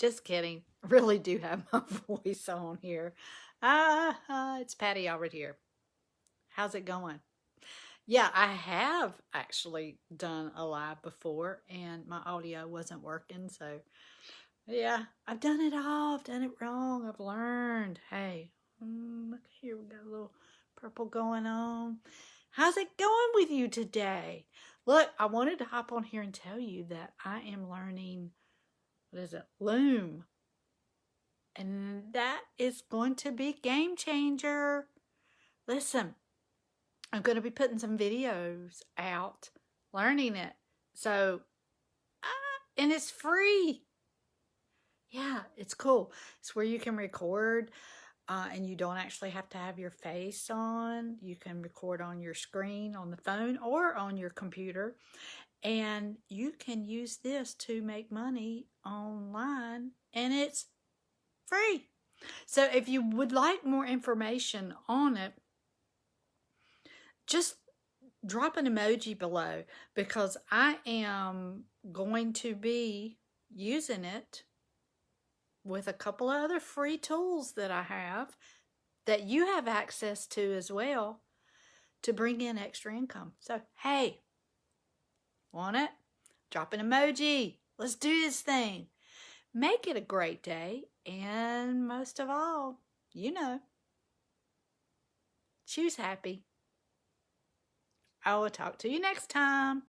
Just kidding. I really do have my voice on here. It's Patti Allred here. How's it going? Yeah, I have actually done a live before and my audio wasn't working. So, yeah, I've done it all. I've done it wrong. I've learned. Hey, look here. We got a little purple going on. How's it going with you today? Look, I wanted to hop on here and tell you that I am learning, what is it? LOOM. And that is going to be game changer. Listen, I'm going to be putting some videos out learning it. So, and it's free. Yeah, it's cool. It's where you can record and you don't actually have to have your face on. You can record on your screen, on the phone, or on your computer. And you can use this to make money online, and it's free. So if you would like more information on it, just drop an emoji below, because I am going to be using it with a couple of other free tools that I have that you have access to as well to bring in extra income. So, hey, want it? Drop an emoji. Let's do this thing. Make it a great day. And most of all, choose happy. I will talk to you next time.